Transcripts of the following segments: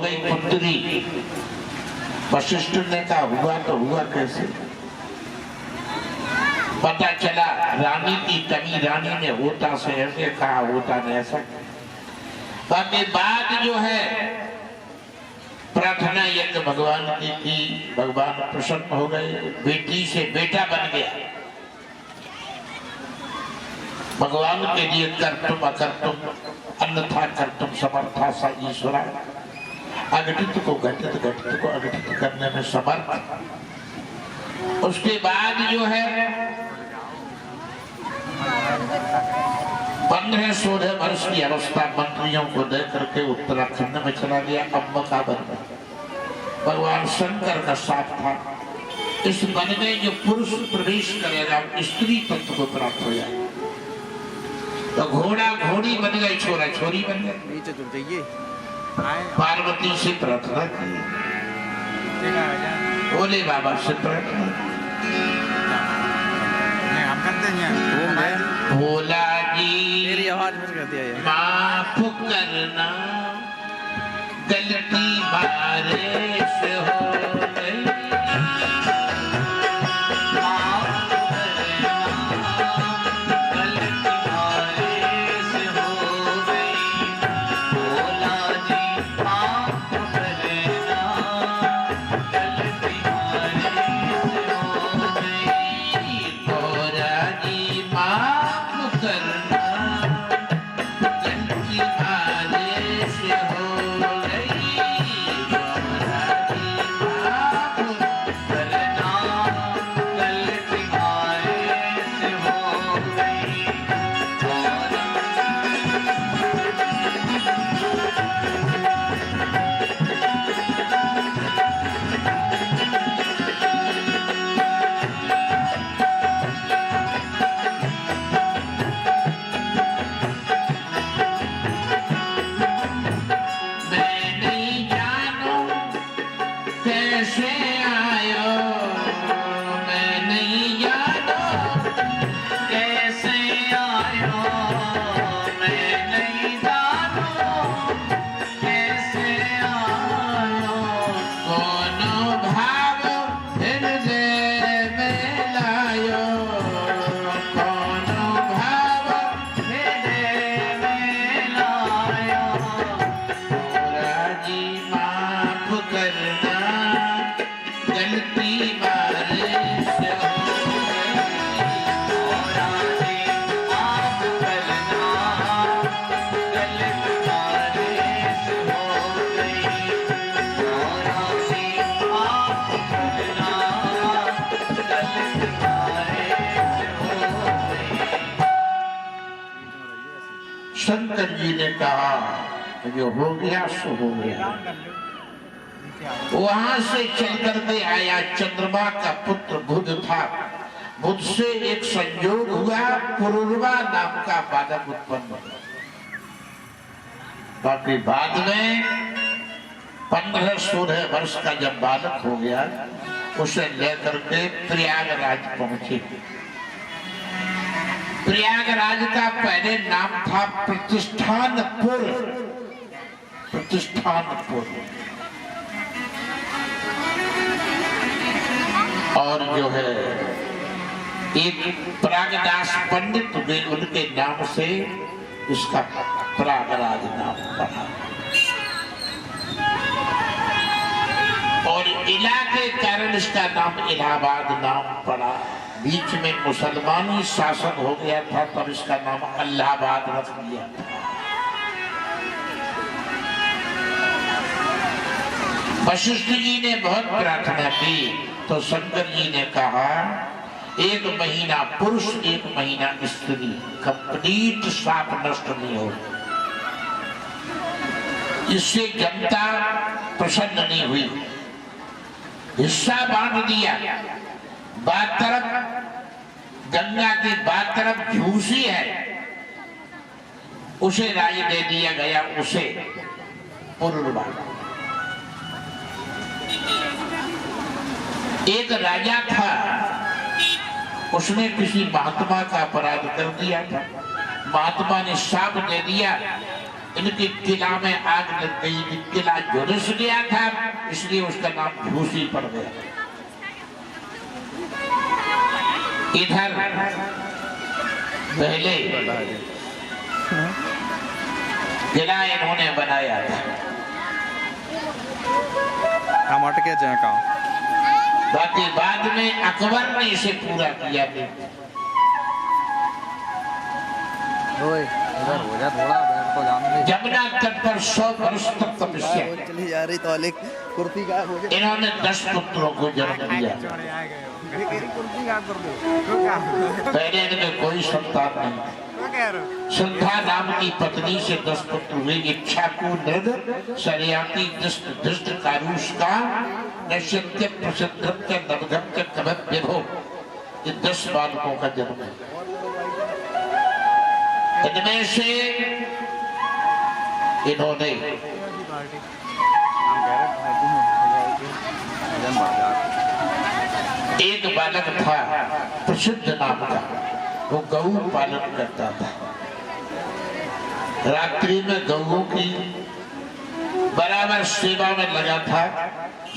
गई पुत्री। वशिष्ठ ने कहा हुआ तो हुआ कैसे? पता चला रानी की कमी, रानी ने होता से ऐसे कहा, होता ने ऐसा। बाकी बात जो है प्रार्थना यज्ञ भगवान की, भगवान प्रसन्न हो गए, बेटी से बेटा बन गया। भगवान के लिए कर्तुम अकर्तुम अन्यथा कर्तुम समर्था सा ईश्वरा। अघटित को घटित, घटित को अघटित करने में समर्थ। उसके बाद जो है 15-16 वर्ष की अवस्था मंत्रियों को दे करके उत्तराखंड में चला गया। अम्बा का वन में भगवान शंकर का साथ था। इस वन में जो पुरुष प्रवेश करेगा स्त्री तत्व को प्राप्त हो जाए। तो घोड़ा घोड़ी बन गई, छोरा छोरी बन गई। पार्वती से प्रार्थना की, बोले बाबा से प्रार्थना, भोला जी माफ करना, गलती मारे से हो गई। शंकर जी ने कहा जो हो गया सो हो गया। वहां से चल करके आया, चंद्रमा का पुत्र बुध था। बुध से एक संयोग हुआ, पुरुरवा नाम का बालक उत्पन्न हुआ। बाकी बाद में 15-16 वर्ष का जब बालक हो गया, उसे लेकर के प्रयागराज पहुंचे। प्रयागराज का पहले नाम था प्रतिष्ठानपुर। प्रतिष्ठानपुर। और जो है एक प्रागदास पंडित हुए, उनके नाम से इसका प्रयागराज नाम पड़ा। और इला के कारण इसका नाम इलाहाबाद नाम पड़ा। बीच में मुसलमानी शासन हो गया था, तब इसका नाम अल्लाहाबाद रख दिया था। वशिष्ठ जी ने बहुत प्रार्थना की तो शंकर जी ने कहा 1 महीना पुरुष 1 महीना स्त्री, कंप्लीट साप नष्ट नहीं हो। इससे जनता प्रसन्न नहीं हुई। हिस्सा बांट दिया। बाद तरफ गंगा की बाद तरफ झूसी है, उसे राज दे दिया गया, उसे पुरुरवा। एक राजा था, उसने किसी महात्मा का अपराध कर दिया था। महात्मा ने शाप दे दिया इनके किला में आग लग गई, किला झुलस गया था, इसलिए उसका नाम झूसी पड़ गया। इधर पहले किला इन्होंने बनाया था, हम अटके जाए कहाँ, बाकी बाद में अकबर ने इसे पूरा किया। जमुना तट पर 100 वर्ष तक तपस्या चली जा रही तो कुर्ती का इन्होंने 10 पुत्रों को जन्म दिया। पहले इनमें कोई संतान नहीं। संध्या नाम की पत्नी से 10 पुत्र हुए। इच्छाकू नृग शर्याती दृष्ट कारूष्का नश्यत्य प्रसिद्धत्य नवघत्य कभत विभो, ये 10 बालकों का जन्म है। इनमें से इन्होंने एक बालक था प्रसिद्ध नाम का, वो गऊ पालन करता था। रात्रि में गऊओं की बराबर सेवा में लगा था।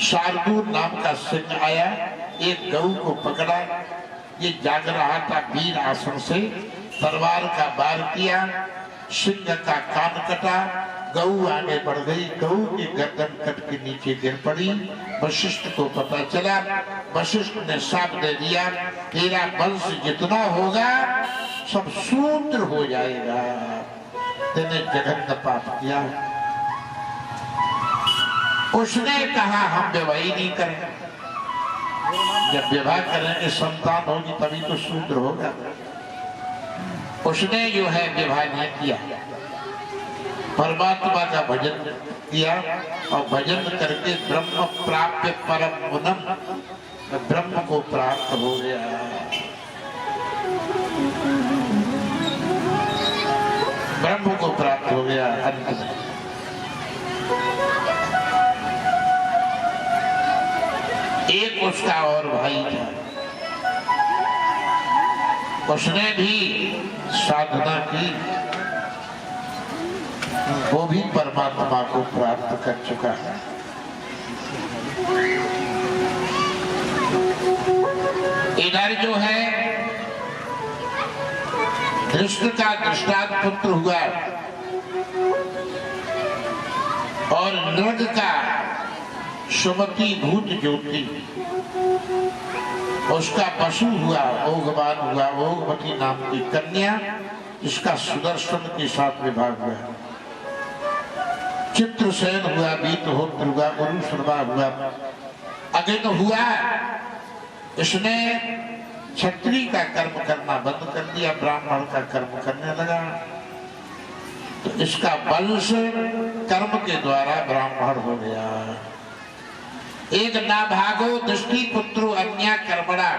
शार्दूल नाम का सिंह आया, एक गऊ को पकड़ा, ये जाग रहा था, वीर आसन से तलवार का वार किया, सिंह का कान कटा, गऊ आगे बढ़ गई, गऊ की गर्दन कट के नीचे गिर पड़ी। वशिष्ठ को पता चला, वशिष्ठ ने शाप दे दिया, तेरा वंश जितना होगा सब शूद्र हो जाएगा, तेने जघन्य पाप किया। उसने कहा हम विवाह नहीं करेंगे, जब विवाह करेंगे संतान होगी तभी तो शूद्र होगा। उसने जो है विवाह नहीं किया, परमात्मा का भजन किया और भजन करके ब्रह्म प्राप्य परम मुनम, ब्रह्म को प्राप्त हो गया। ब्रह्म को प्राप्त हो गया। अंत में एक उसका और भाई था, उसने भी साधना की, वो भी परमात्मा को प्राप्त कर चुका है। इधर जो है धृष्ट का दृष्टांत पुत्र हुआ और नृग का सुमति भूत ज्योति, उसका पशु हुआ, ओघवान हुआ, ओघवती नाम की कन्या, जिसका सुदर्शन के साथ विवाह हुआ। चित्रसेन हुआ, वीतहोत्र हुआ, गुरुश्रवा हुआ, अग्नि हुआ। इसने क्षत्रिय का कर्म करना बंद कर दिया, ब्राह्मण का कर्म करने लगा, तो इसका वंश कर्म के द्वारा ब्राह्मण हो गया। एक नाभागो दृष्टि पुत्रु अन्य कर्मणा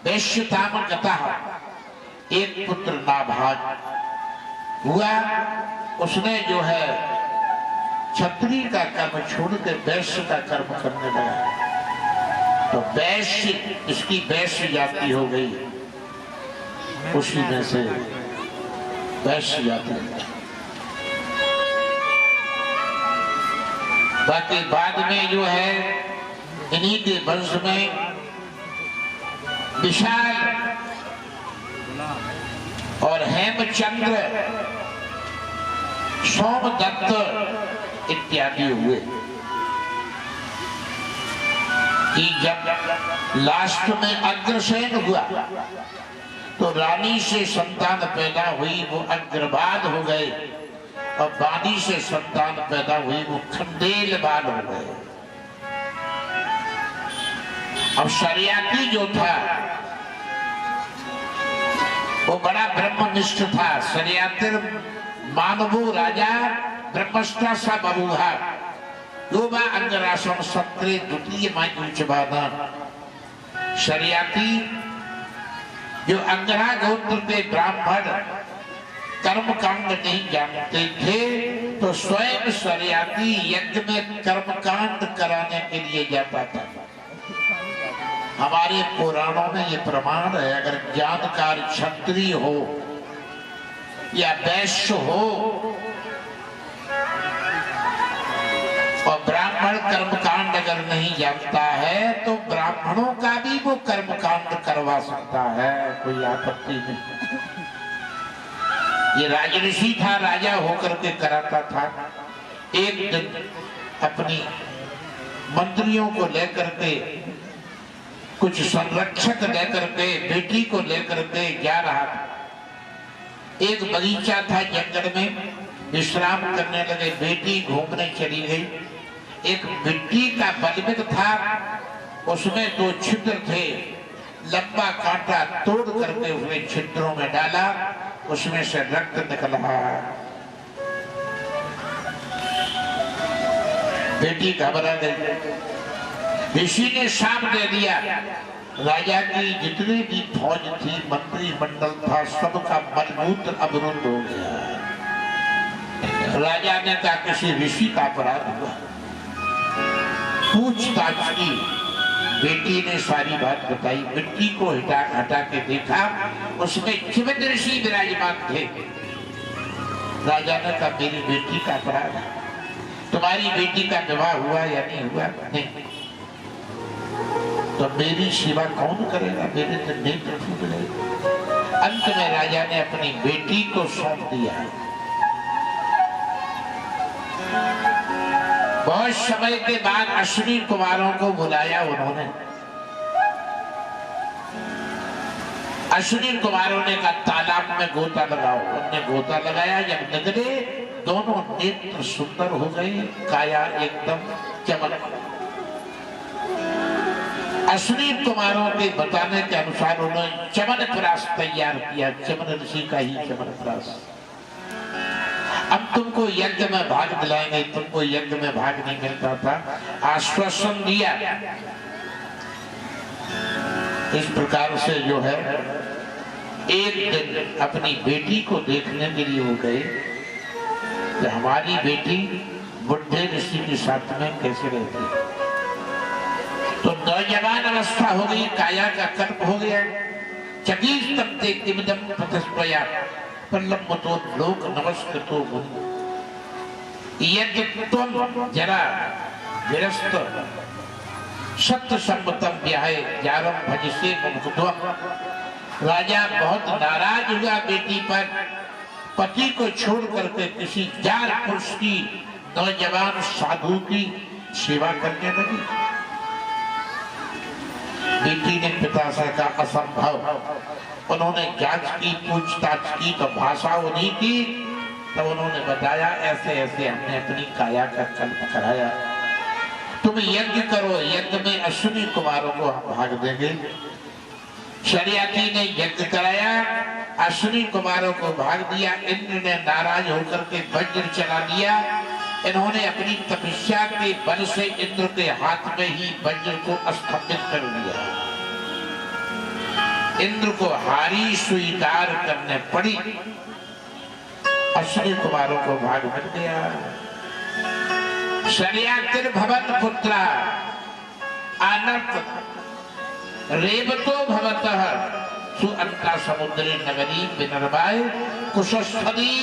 वैश्यताम गतः, एक पुत्र नाभाग हुआ, उसने जो है क्षत्रिय का कर्म छोड़ के वैश्य का कर्म करने लगा, तो वैश्य, इसकी वैश्य जाति हो गई, उसी में से वैश्य जाति। बाकी बाद में जो है इन्हीं के वंश में विशाल और हेमचंद्र, सोमदत्त इत्यादि हुए। कि जब लास्ट में अग्रसेन हुआ तो रानी से संतान पैदा हुई, वो अग्रबाद हो गए, और बादी से संतान पैदा हुई, वो खंडेलबाद हो गए। अब शरियाती जो था वो बड़ा ब्रह्मनिष्ठ था। शरियातिर मानवो राजा ब्रह्मस्था सा बबूहा योबा अंगरासम सत्रे द्वितीय मायुचबाना। शरियाती जो अंगरा गोत्र के ब्राह्मण कर्म कांड नहीं जानते थे, तो स्वयं शरियाती यज्ञ में कर्म कांड कराने के लिए जाता था। हमारे पुराणों में ये प्रमाण है, अगर जानकार क्षत्रिय हो या वैश्य हो ब्राह्मण कर्मकांड अगर नहीं जानता है तो ब्राह्मणों का भी वो कर्मकांड करवा सकता है, कोई आपत्ति नहीं। ये राजऋषि था, राजा होकर के कराता था। एक दिन अपनी मंत्रियों को लेकर के, कुछ संरक्षक लेकर के, बेटी को लेकर के जा रहा था। एक बगीचा था जंगल में, विश्राम करने लगे। बेटी घूमने चली गई। एक मिट्टी का बलबित था, उसमें 2 छिद्र थे। लंबा कांटा तोड़ करके उसने छिद्रों में डाला, उसमें से रक्त निकल रहा है। बेटी घबरा गई। ऋषि ने शाप दे दिया। राजा की जितनी भी फौज थी, मंत्रिमंडल था, सबका मलमूत्र अवरुद्ध हो गया। राजा ने कहा किसी ऋषि का अपराध हुआ। पूछताछ की, बेटी ने सारी बात बताई। मिट्टी को हटा के देखा, उसमें चिमन ऋषि विराजमान थे। राजा ने कहा मेरी बेटी का अपराध है, तुम्हारी बेटी का विवाह हुआ या नहीं हुआ? नहीं। तो मेरी सेवा कौन करेगा? मेरे तो नेत्र फूट गए। अंत में राजा ने अपनी बेटी को सौंप दिया। बहुत समय के बाद अश्विनी कुमारों को बुलाया उन्होंने। अश्विनी कुमारों ने कहा तालाब में गोता लगाओ। उन्होंने गोता लगाया। जब निकले दोनों नेत्र सुंदर हो गए, काया एकदम चमक। अश्विनी कुमारों के बताने के अनुसार उन्होंने चमनप्राश तैयार किया। चमन ऋषि का ही चमनप्राश। अब तुमको यज्ञ में भाग दिलाएंगे, तुमको यज्ञ में भाग नहीं मिलता था, आश्वासन दिया। इस प्रकार से जो है, एक दिन अपनी बेटी को देखने के लिए वो गए कि हमारी बेटी बुढ़े ऋषि के साथ में कैसे रहती है। तो नौजवान अवस्था हो गई, काया का कल्प हो गया। चकीस तप्ते किमिदम प्रतिस्पया पल्लमतो लोक नमस्कृतो भूमि। यज्ञ तुम जरा विरस्त सत्य सम्मतम व्याहे जारम भजसे मुमुक्षुत्वम। राजा बहुत नाराज हुआ बेटी पर। पति को छोड़ करके किसी जार पुरुष की, नौजवान साधु की सेवा करने लगी। बेटी ने पिता से कहा असंभव। उन्होंने जांच की, पूछताछ की तो भाषा उन्हीं की। तो उन्होंने बताया ऐसे ऐसे हमने अपनी काया का कल्प कराया, तुम यज्ञ करो, यज्ञ में अश्विनी कुमारों को हम भाग देंगे। शरियाती ने यज्ञ कराया, अश्विनी कुमारों को भाग दिया। इंद्र ने नाराज होकर के वज्र चला दिया। इन्होंने अपनी तपस्या के बल से इंद्र के हाथ में ही वज्र को स्तंभित कर दिया। इंद्र को हारी स्वीकार करने पड़ी। अश्विनी कुमारों को भाग मिल गया। शर्यातिर भवन पुत्र अनर्थ रेवतो भवतः सुअंता समुद्री नगरी विनर्वाय कुशस्थली।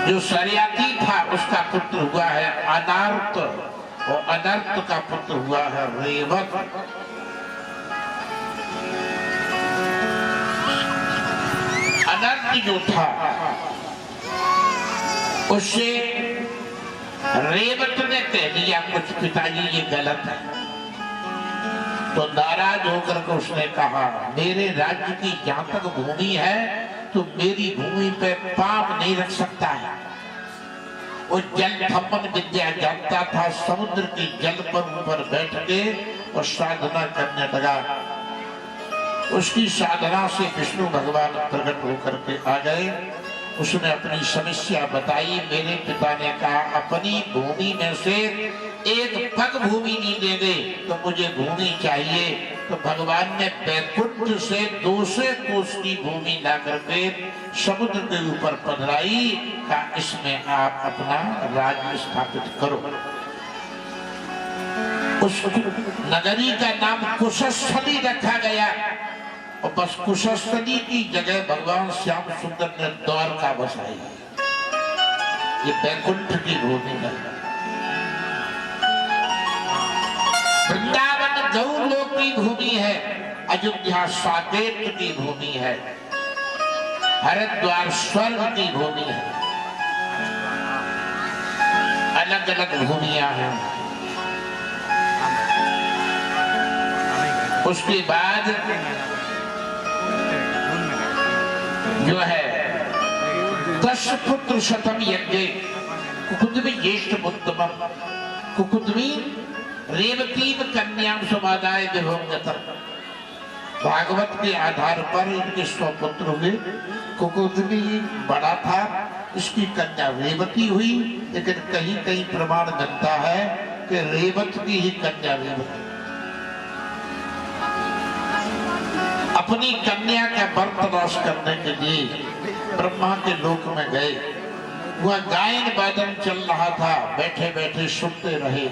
जो शर्याती था उसका पुत्र हुआ है अनर्थ, और अनर्थ का पुत्र हुआ है रेवत। अनर्थ जो था उससे रेवत ने कह दिया कुछ पिताजी ये गलत है। तो नाराज होकर के उसने कहा मेरे राज्य की जहां तक भूमि है तो मेरी भूमि पे पाप नहीं रख सकता है। वो जल थम्मन विद्या जानता था। समुद्र की जल पर ऊपर बैठ के और साधना करने लगा। उसकी साधना से विष्णु भगवान प्रकट होकर के आ गए। उसने अपनी समस्या बताई। मेरे पिता ने कहा अपनी भूमि में से एक पग भूमि नहीं देंगे तो मुझे भूमि चाहिए। तो भगवान ने बैकुंठ से 200 कोस की भूमि ला करके समुद्र के ऊपर पधराई। का इसमें आप अपना राज्य स्थापित करो। उस नगरी का नाम कुशस्थली रखा गया। और बस कुशस्थली की जगह भगवान श्याम सुंदर ने द्वारका बसाई। ये बैकुंठ की भूमि है। वृंदावन गौलोक की भूमि है, अयोध्या साकेत की भूमि है, हरिद्वार स्वर्ग की भूमि है। अलग अलग भूमियां हैं। उसके बाद जो है 10 पुत्र शतम यज्ञ कुकुद्मी ज्येष्ठ पुत्रम कुकुद्मी रेवतीम कन्याम समादाय विभोगतम। भागवत के आधार पर इनके 100 पुत्र हुए। कुकुद्मी बड़ा था, इसकी कन्या रेवती हुई, लेकिन कहीं कहीं प्रमाण मिलता है कि रेवत की ही कन्या रेवती अपनी कन्या का बर्तनाश करने के लिए ब्रह्मा के लोक में गए। वह गायन वादन चल रहा था, बैठे बैठे सुनते रहे।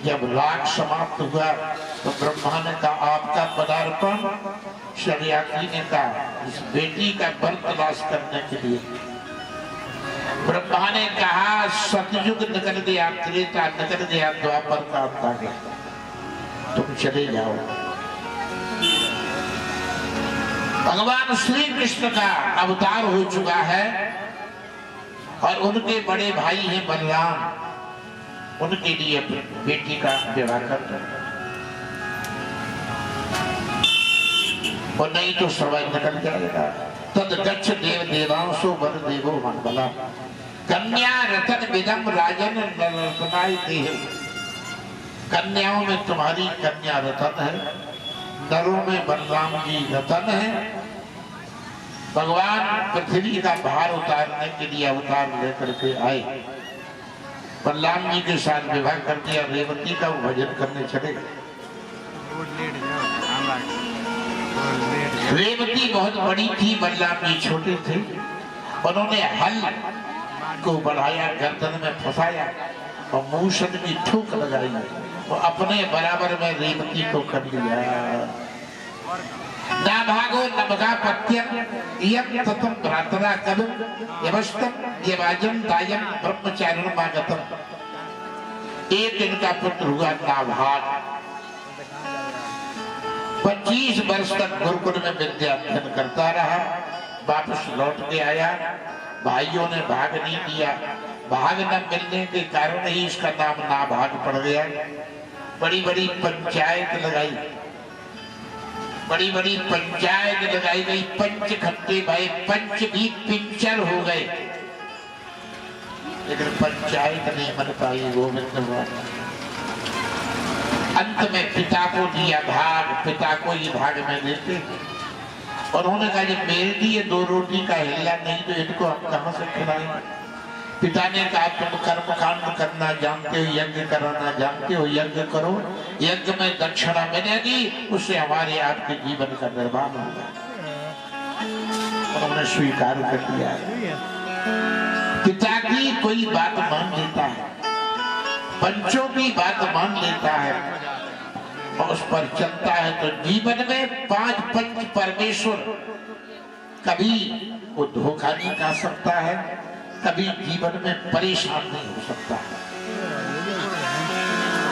जब राग समाप्त हुआ तो ब्रह्मा ने कहा आपका पदार्पण शर्याती ने कहा इस बेटी का बर्तनाश करने के लिए। ब्रह्मा ने कहा सतयुग निकल गया, त्रेता निकल गया, द्वापर का अंत आ गया, तुम चले जाओ। भगवान श्री कृष्ण का अवतार हो चुका है और उनके बड़े भाई हैं बलराम, उनके लिए बेटी का विवाह करते और नहीं तो सर्वाय निकल जाएगा। तद गच्छ देव देवांशो वर देवो मंगला कन्या रतन विदम राजन रतनाय देह। कन्याओं में तुम्हारी कन्या रतन है, नरों में बलराम जी रतन है। भगवान पृथ्वी का भार उतारने के लिए अवतार लेकर के आए। बलराम जी के साथ विवाह कर दिया, रेवती का वो भजन करने चले। रेवती बहुत बड़ी थी, बलराम जी छोटे थे। उन्होंने हल को बढ़ाया, गर्दन में फंसाया और मूषण की ठोक लगाई। वो अपने बराबर में रेवती को कर लिया। ना भागो न भगा पत्यम यम ततम भ्रातरा कलम यवस्तम यवाजम दायम ब्रह्मचारिण मागतम। एक इनका पुत्र हुआ नाभाग। 25 वर्ष तक गुरुकुल में विद्या अध्ययन करता रहा, वापस लौट के आया। भाइयों ने भाग नहीं दिया, भाग न मिलने के कारण ही इसका नाम नाभाग पड़ गया। बड़ी बड़ी पंचायत लगाई, बड़ी बड़ी पंचायत लगाई गई, पंच खट्टे भाई, पंच भी पिंचर हो गए, लेकिन पंचायत नहीं बन पाई। गोविंद अंत में पिता को दिया भाग, पिता को ये भाग में देते। उन्होंने कहा जब मेरे लिए 2 रोटी का हिल्ला नहीं तो इनको हम कहां से खिलाएंगे। पिता ने कहा तुम कर्मकांड करना जानते हो, यज्ञ कराना जानते हो, यज्ञ करो, यज्ञ में दक्षिणा मिलेगी, उससे हमारे आपके जीवन का निर्माण होगा। उन्होंने स्वीकार कर दिया। पिता की कोई बात मान लेता है, पंचों की बात मान लेता है और उस पर चलता है तो जीवन में 5 पंच परमेश्वर कभी वो धोखा नहीं खा सकता है, कभी जीवन में परेशान नहीं हो सकता।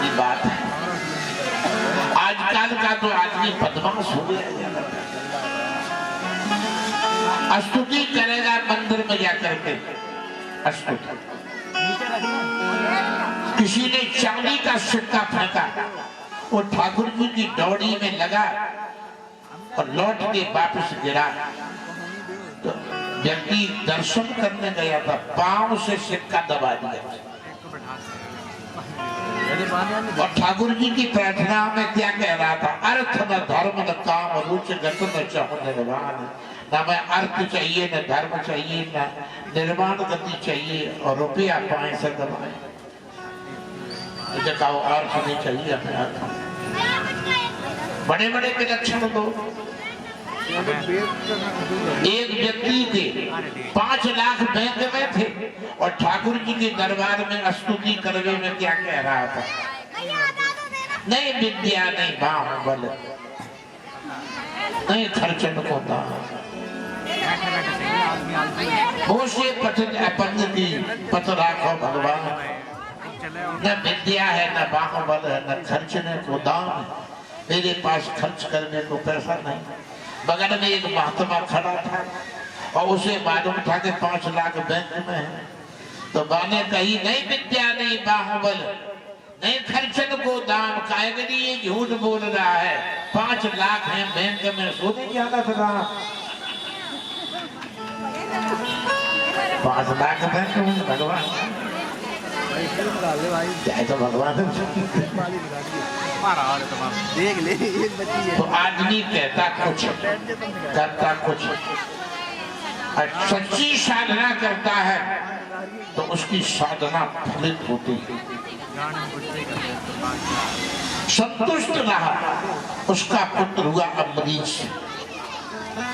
ये बात है। आजकल का तो आदमी बदमाश हो गया, स्तुति करेगा मंदिर में जाकर के स्तुति। किसी ने चांदी का सिक्का फेंका, वो ठाकुर जी की डौड़ी में लगा और लौट के वापस गिरा। तो व्यक्ति दर्शन करने गया था, पांव से सिक्का दबा दिया। और ठाकुर जी की प्रार्थना में क्या कह रहा था? अर्थ न धर्म न काम रुचि गत न चाहो निर्वाण। ना मैं अर्थ चाहिए, न धर्म चाहिए, न निर्माण गति चाहिए, और रुपया पाए से दबाए। कहो अर्थ नहीं चाहिए अपने अर्थ। बड़े बड़े विलक्षण दो। एक व्यक्ति के 5 लाख बैंक में थे और ठाकुर जी के दरबार में स्तुति करने में क्या कह रहा था? नहीं विद्या, नहीं बाहुबल, नहीं खर्चन को दान, वो से पठन अपंग की पत राखो भगवान। न विद्या है, न बाहुबल है, न खर्चने को दाम है। मेरे पास खर्च करने को पैसा नहीं। बगल में एक महात्मा खड़ा था और उसे मालूम था कि 5 लाख बैंक में है। तो बाने कही नहीं विद्या नहीं बाहुबल नहीं खर्चन को दाम कायगरी ये झूठ बोल रहा है। 5 लाख है बैंक में, सोने की हालत रहा। 5 लाख बैंक में भगवान चाहे तो भगवान देख ले एक बच्ची है। तो आदमी कहता कुछ करता कुछ। सच्ची साधना करता है तो उसकी साधना फलित होती है। संतुष्ट रहा, उसका पुत्र हुआ अम्बरीश।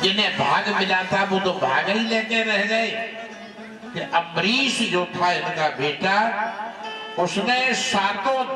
जिन्हें भाग मिला था वो तो भाग ही लेके रह गए। कि अम्बरीश जो था इनका बेटा, उसने 7